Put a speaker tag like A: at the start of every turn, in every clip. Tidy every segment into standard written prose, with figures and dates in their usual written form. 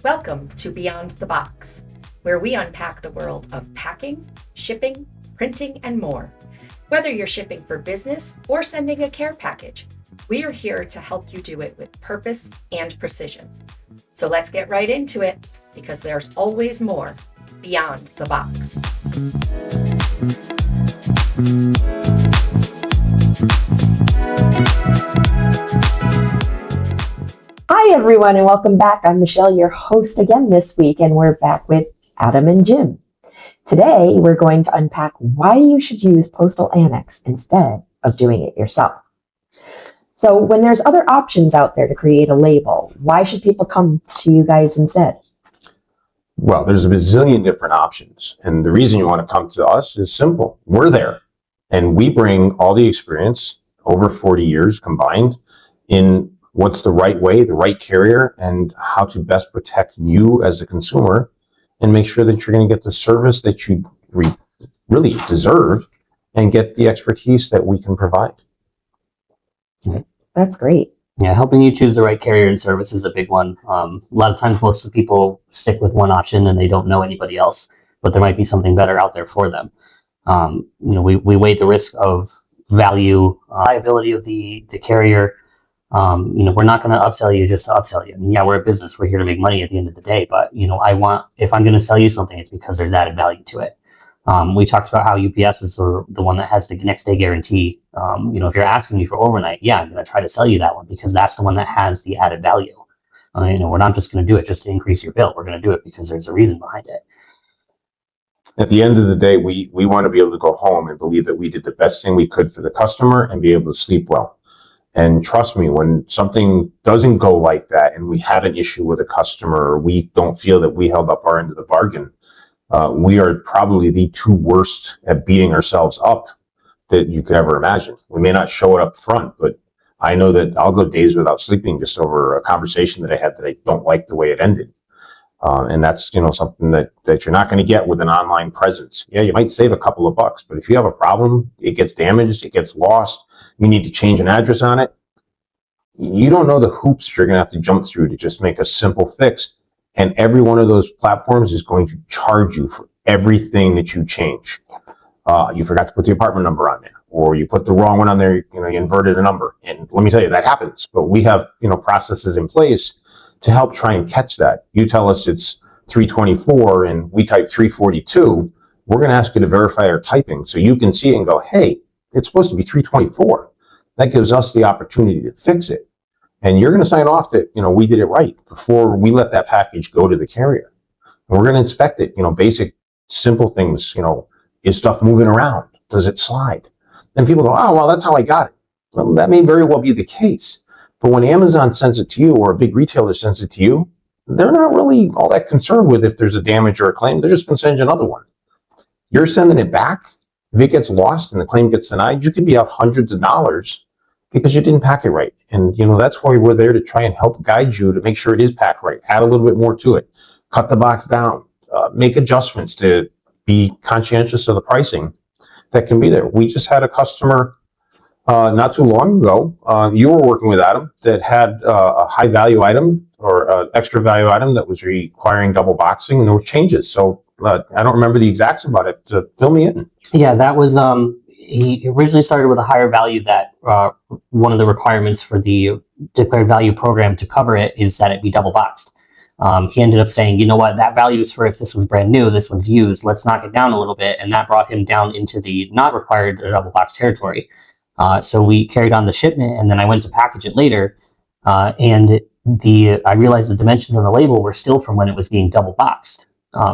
A: Welcome to Beyond the Box, where we unpack the world of packing, shipping, printing, and more. Whether you're shipping for business or sending a care package, we are here to help you do it with purpose and precision. So let's get right into it, because there's always more beyond the box.
B: Hi, everyone, and welcome back. I'm Michelle, your host again this week, and we're back with Adam and Jim. Today, we're going to unpack why you should use Postal Annex instead of doing it yourself. So when there's other options out there to create a label, why should people come to you guys instead?
C: Well, there's a bazillion different options. And the reason you want to come to us is simple. We're there. And we bring all the experience, over 40 years combined, in what's the right way, the right carrier, and how to best protect you as a consumer and make sure that you're going to get the service that you really deserve and get the expertise that we can provide.
B: That's great.
D: Yeah, helping you choose the right carrier and service is a big one. A lot of times most of the people stick with one option and they don't know anybody else, but there might be something better out there for them. We weigh the risk of value, liability of the carrier. We're not going to upsell you just to upsell you. I mean, yeah, we're a business. We're here to make money at the end of the day. But, if I'm going to sell you something, it's because there's added value to it. We talked about how UPS is the one that has the next day guarantee. If you're asking me for overnight, yeah, I'm going to try to sell you that one because that's the one that has the added value. We're not just going to do it just to increase your bill. We're going to do it because there's a reason behind it.
C: At the end of the day, we want to be able to go home and believe that we did the best thing we could for the customer and be able to sleep well. And trust me, when something doesn't go like that and we had an issue with a customer or we don't feel that we held up our end of the bargain, we are probably the two worst at beating ourselves up that you could ever imagine. We may not show it up front, but I know that I'll go days without sleeping just over a conversation that I had that I don't like the way it ended. And that's, something that you're not going to get with an online presence. Yeah, you might save a couple of bucks, but if you have a problem, it gets damaged, it gets lost, you need to change an address on it. You don't know the hoops you're going to have to jump through to just make a simple fix. And every one of those platforms is going to charge you for everything that you change. You forgot to put the apartment number on there, or you put the wrong one on there, you inverted a number. And let me tell you, that happens. But we have, processes in place to help try and catch that. You tell us it's 324 and we type 342. We're going to ask you to verify our typing so you can see it and go, hey, it's supposed to be 324. That gives us the opportunity to fix it. And you're going to sign off that, we did it right before we let that package go to the carrier. And we're going to inspect it, basic, simple things, is stuff moving around? Does it slide? And people go, oh, well, that's how I got it. Well, that may very well be the case. But when Amazon sends it to you or a big retailer sends it to you, they're not really all that concerned with if there's a damage or a claim. They're just going to send you another one. You're sending it back. If it gets lost and the claim gets denied, you could be out hundreds of dollars because you didn't pack it right. And, that's why we're there to try and help guide you to make sure it is packed right. Add a little bit more to it. Cut the box down. Make adjustments to be conscientious of the pricing that can be there. We just had a customer not too long ago. You were working with Adam that had a high value item or an extra value item that was requiring double boxing, and there were changes. So I don't remember the exacts about it. Fill me in.
D: Yeah, that was, he originally started with a higher value that one of the requirements for the declared value program to cover it is that it be double boxed. He ended up saying, you know what, that value is for if this was brand new, this one's used, let's knock it down a little bit. And that brought him down into the not required double box territory. So we carried on the shipment, and then I went to package it later. And I realized the dimensions on the label were still from when it was being double boxed.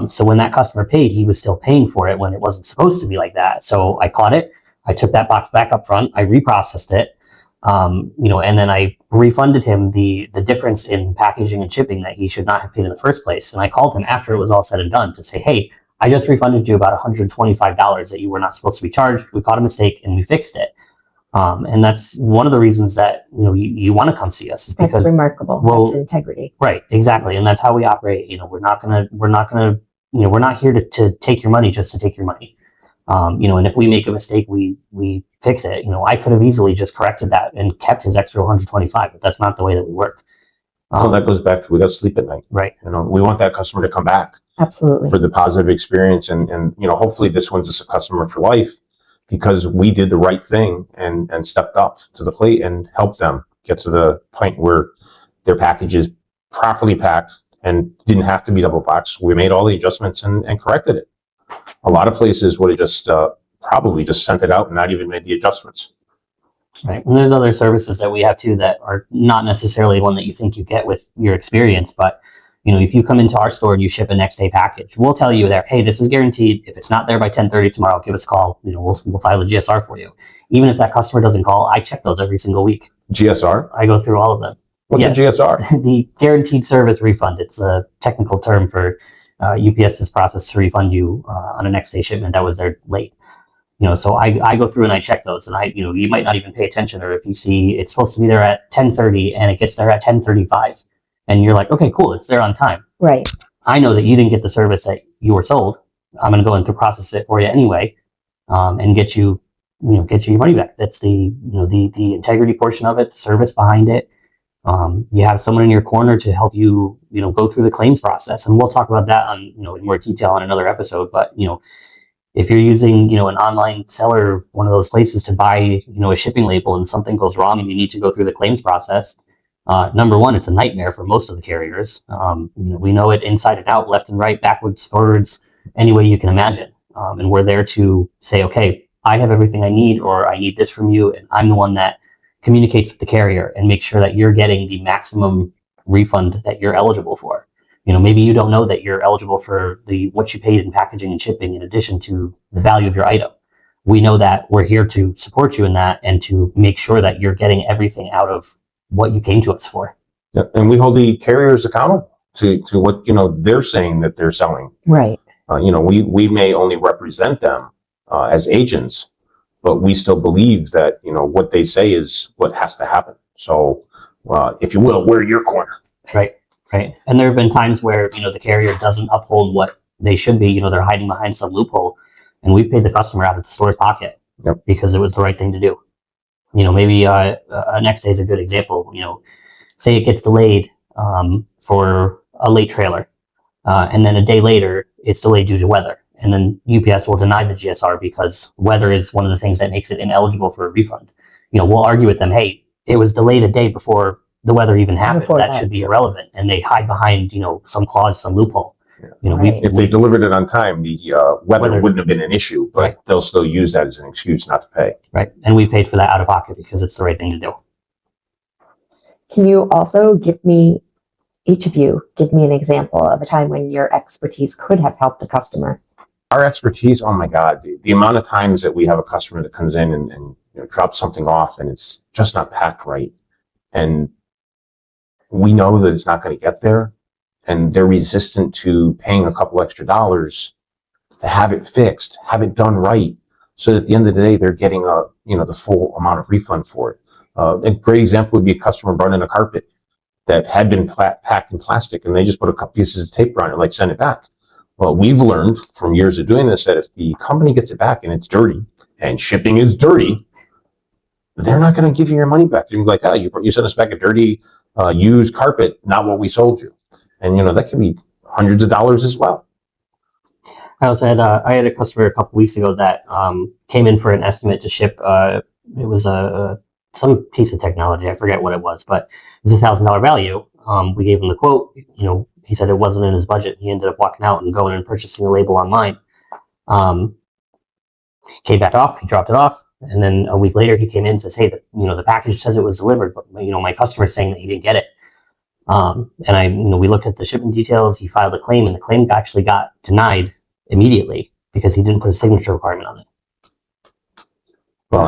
D: So when that customer paid, he was still paying for it when it wasn't supposed to be like that. So I caught it. I took that box back up front. I reprocessed it, and then I refunded him the difference in packaging and shipping that he should not have paid in the first place. And I called him after it was all said and done to say, hey, I just refunded you about $125 that you were not supposed to be charged. We caught a mistake and we fixed it. And that's one of the reasons that you want to come see us, is because
B: that's remarkable. That's integrity.
D: Right, exactly, and that's how we operate. We're not here to take your money just to take your money. And if we make a mistake, we fix it. I could have easily just corrected that and kept his extra 125, but that's not the way that we work.
C: So that goes back to, we got to sleep at night.
D: Right.
C: We want that customer to come back
B: Absolutely.
C: for the positive experience. And hopefully this one's just a customer for life because we did the right thing and stepped up to the plate and helped them get to the point where their package is properly packed and didn't have to be double boxed. We made all the adjustments and corrected it. A lot of places would have just probably just sent it out and not even made the adjustments.
D: Right. And there's other services that we have too that are not necessarily one that you think you get with your experience, but if you come into our store and you ship a next day package, we'll tell you there, hey, this is guaranteed. If it's not there by 10:30 tomorrow, give us a call. We'll file a GSR for you. Even if that customer doesn't call, I check those every single week.
C: GSR?
D: I go through all of them.
C: What's a GSR?
D: The guaranteed service refund. It's a technical term for UPS's process to refund you on a next day shipment that was there late. So I go through and I check those, and you might not even pay attention, or if you see it's supposed to be there at 10:30 and it gets there at 10:35, and you're like, okay, cool, it's there on time.
B: Right.
D: I know that you didn't get the service that you were sold. I'm going to go in to process it for you anyway, and get you your money back. That's the the integrity portion of it, the service behind it. You have someone in your corner to help you, go through the claims process, and we'll talk about that on in more detail on another episode. But if you're using an online seller, one of those places to buy a shipping label, and something goes wrong and you need to go through the claims process, number one, it's a nightmare for most of the carriers. We know it inside and out, left and right, backwards, forwards, any way you can imagine. And we're there to say, okay, I have everything I need, or I need this from you, and I'm the one that communicates with the carrier and make sure that you're getting the maximum refund that you're eligible for. Maybe you don't know that you're eligible for what you paid in packaging and shipping in addition to the value of your item. We know that. We're here to support you in that and to make sure that you're getting everything out of what you came to us for.
C: Yeah, and we hold the carriers accountable to what they're saying that they're selling.
B: Right.
C: We may only represent them as agents, but we still believe that what they say is what has to happen. So, if you will, we're your corner.
D: Right. And there have been times where the carrier doesn't uphold what they should be. They're hiding behind some loophole, and we've paid the customer out of the store's pocket.
C: Yep.
D: Because it was the right thing to do. Maybe a next day is a good example. Say it gets delayed for a late trailer, and then a day later it's delayed due to weather, and then UPS will deny the GSR because weather is one of the things that makes it ineligible for a refund. We'll argue with them, hey, it was delayed a day before the weather even happened. That should be irrelevant, and they hide behind some clause, some loophole.
B: Right.
C: If they delivered it on time, the weather wouldn't have been an issue, but they'll still use that as an excuse not to pay.
D: Right, and we paid for that out of pocket because it's the right thing to do.
B: Can you also each of you give me an example of a time when your expertise could have helped a customer?
C: Our expertise, oh my God, the amount of times that we have a customer that comes in and drops something off and it's just not packed right, and we know that it's not going to get there, and they're resistant to paying a couple extra dollars to have it fixed, have it done right, so that at the end of the day they're getting the full amount of refund for it. A great example would be a customer brought in a carpet that had been packed in plastic, and they just put a couple pieces of tape around it, like send it back. Well, we've learned from years of doing this that if the company gets it back and it's dirty, and shipping is dirty, they're not going to give you your money back. They're going to be like, you sent us back a dirty used carpet, not what we sold you. And that can be hundreds of dollars as well.
D: I also had I had a customer a couple weeks ago that came in for an estimate to ship. It was some piece of technology. I forget what it was, but it was $1,000 value. We gave him the quote. He said it wasn't in his budget. He ended up walking out and going and purchasing a label online. Came back off. He dropped it off, and then a week later he came in and says, "Hey, the package says it was delivered, but my customer's saying that he didn't get it." And we looked at the shipment details. He filed a claim, and the claim actually got denied immediately because he didn't put a signature requirement on it.
C: Well,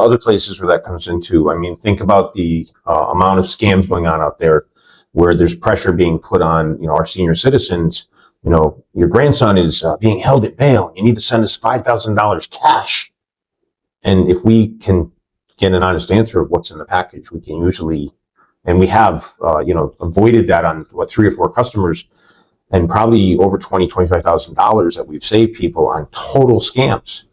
C: other places where that comes into, think about the amount of scams going on out there where there's pressure being put on, our senior citizens. Your grandson is being held at bail. You need to send us $5,000 cash. And if we can get an honest answer of what's in the package, we can usually, and we have, avoided that on 3 or 4 customers, and probably over $25,000 that we've saved people on total scams.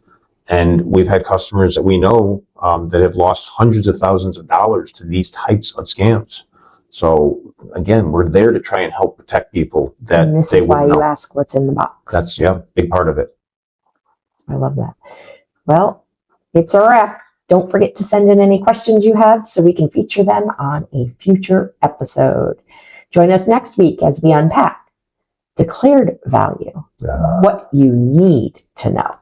C: And we've had customers that we know that have lost hundreds of thousands of dollars to these types of scams. So again, we're there to try and help protect people that
B: And this
C: they
B: is why
C: wouldn't
B: you
C: know.
B: ask what's in the box.
C: That's, yeah, big part of it.
B: I love that. Well, it's a wrap. Don't forget to send in any questions you have so we can feature them on a future episode. Join us next week as we unpack declared value, what you need to know.